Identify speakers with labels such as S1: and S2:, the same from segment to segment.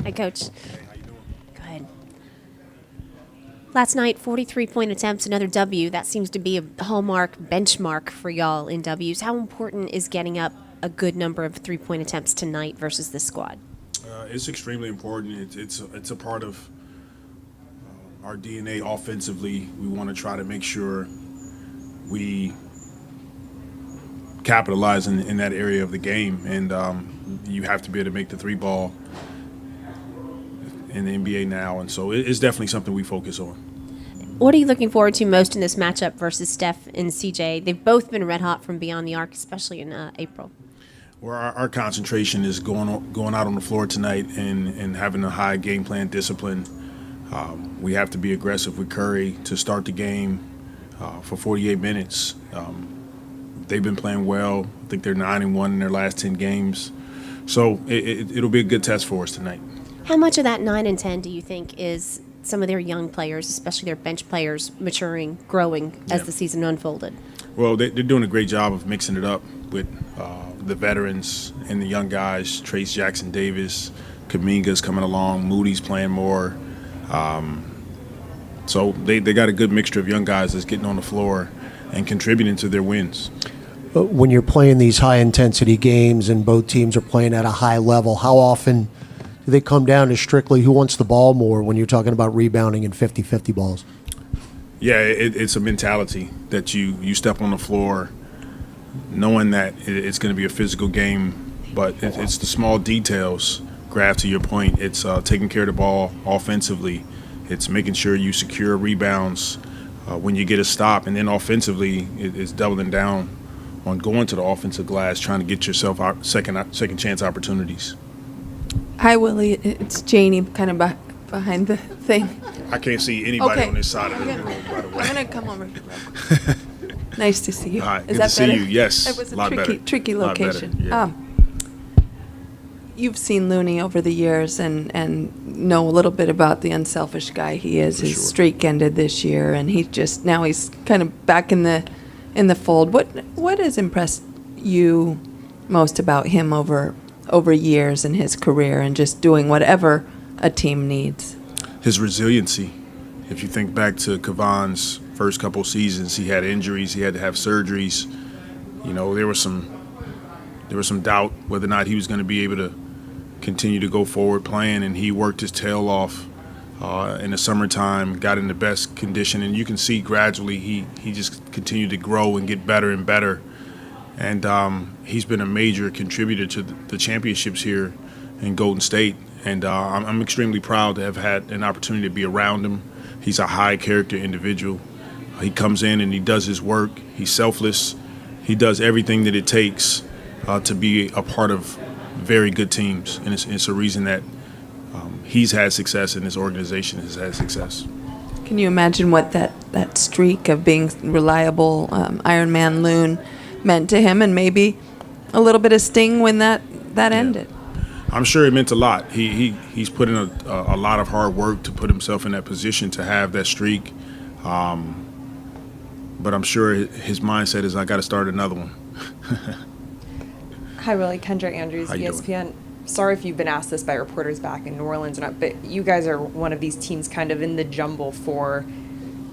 S1: Hi, Coach. Good. Last night, 43-point attempts, another W. That seems to be a hallmark benchmark for y'all in Ws. How important is getting up a good number of three-point attempts tonight versus this squad?
S2: It's extremely important. It's a part of our DNA offensively. We want to try to make sure we capitalize in that area of the game, and you have to be able to make the three ball in the NBA now, and so it's definitely something we focus on.
S1: What are you looking forward to most in this matchup versus Steph and CJ? They've both been red hot from beyond the arc, especially in April.
S2: Well, our concentration is going out on the floor tonight and having a high game plan discipline. We have to be aggressive with Curry to start the game for 48 minutes. They've been playing well. I think they're 9-1 in their last 10 games. So it'll be a good test for us tonight.
S1: How much of that 9 and 10 do you think is some of their young players, especially their bench players, maturing, growing as the season unfolded?
S2: Well, they're doing a great job of mixing it up with the veterans and the young guys. Trace Jackson-Davis, Kuminga's coming along, Moody's playing more. So they got a good mixture of young guys that's getting on the floor and contributing to their wins.
S3: When you're playing these high-intensity games and both teams are playing at a high level, how often do they come down to strictly who wants the ball more when you're talking about rebounding and 50-50 balls?
S2: Yeah, it's a mentality that you step on the floor knowing that it's going to be a physical game, but it's the small details. Graf, to your point, it's taking care of the ball offensively. It's making sure you secure rebounds when you get a stop, and then offensively it's doubling down on going to the offensive glass, trying to get yourself second chance opportunities.
S4: Hi, Willie. It's Janie, kind of behind the thing.
S2: I can't see anybody
S4: Okay.
S2: on this side of the room, by the way.
S4: I'm going to come over here. Nice to see you.
S2: All right,
S4: Is
S2: good
S4: that
S2: to see
S4: better?
S2: you. Yes,
S4: It was a
S2: lot
S4: tricky
S2: better. Lot better,
S4: location.
S2: yeah.
S4: You've seen Looney over the years and know a little bit about the unselfish guy he is.
S2: For
S4: His
S2: sure.
S4: streak ended this year, and now he's kind of back in the fold. What has impressed you most about him over years in his career and just doing whatever a team needs?
S2: His resiliency. If you think back to Kevon's first couple seasons, he had injuries, he had to have surgeries. You know, there was some doubt whether or not he was going to be able to continue to go forward playing, and he worked his tail off in the summertime, got in the best condition, and you can see gradually he just continued to grow and get better and better. And he's been a major contributor to the championships here in Golden State. And I'm extremely proud to have had an opportunity to be around him. He's a high-character individual. He comes in and he does his work. He's selfless. He does everything that it takes to be a part of very good teams. And it's a reason that he's had success and his organization has had success.
S4: Can you imagine what that streak of being reliable Iron Man Loon meant to him, and maybe a little bit of sting when that ended?
S2: I'm sure it meant a lot. He's put in a lot of hard work to put himself in that position to have that streak. But I'm sure his mindset is, I got to start another one.
S5: Hi, Willie. Kendra Andrews,
S2: How you
S5: ESPN. Sorry if you've been asked this by reporters back in New Orleans or not, but you guys are one of these teams kind of in the jumble for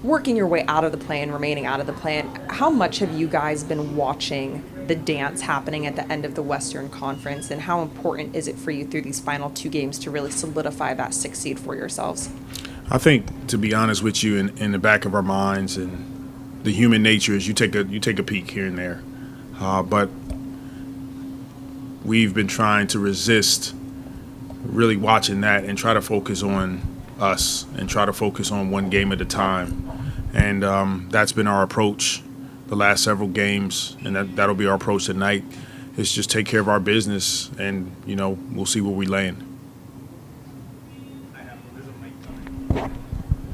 S5: working your way out of the play-in, remaining out of the play-in. How much have you guys been watching the dance happening at the end of the Western Conference, and how important is it for you through these final two games to really solidify that 6th seed for yourselves?
S2: I think, to be honest with you, in the back of our minds and the human nature is you take a peek here and there. But we've been trying to resist really watching that and try to focus on us and try to focus on one game at a time. And that's been our approach the last several games, and that'll be our approach tonight. Is just take care of our business, and we'll see where we land.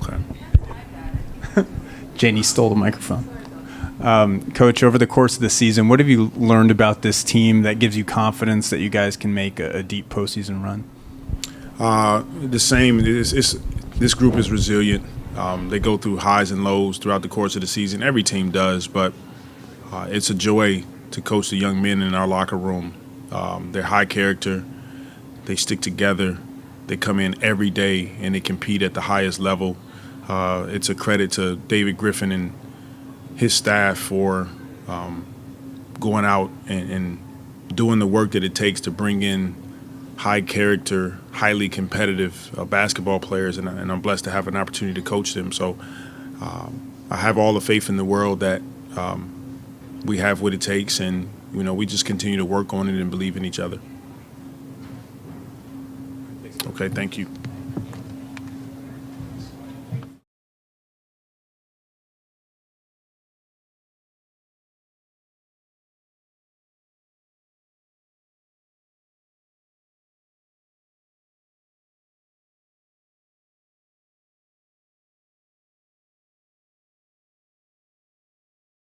S6: Okay. Janie stole the microphone. Coach, over the course of the season, what have you learned about this team that gives you confidence that you guys can make a deep postseason run?
S2: The same. This group is resilient. They go through highs and lows throughout the course of the season. Every team does, but it's a joy to coach the young men in our locker room. They're high character. They stick together. They come in every day and they compete at the highest level. It's a credit to David Griffin and his staff for going out and doing the work that it takes to bring in high character, highly competitive basketball players, and I'm blessed to have an opportunity to coach them. So I have all the faith in the world that we have what it takes, and we just continue to work on it and believe in each other. Okay, thank you.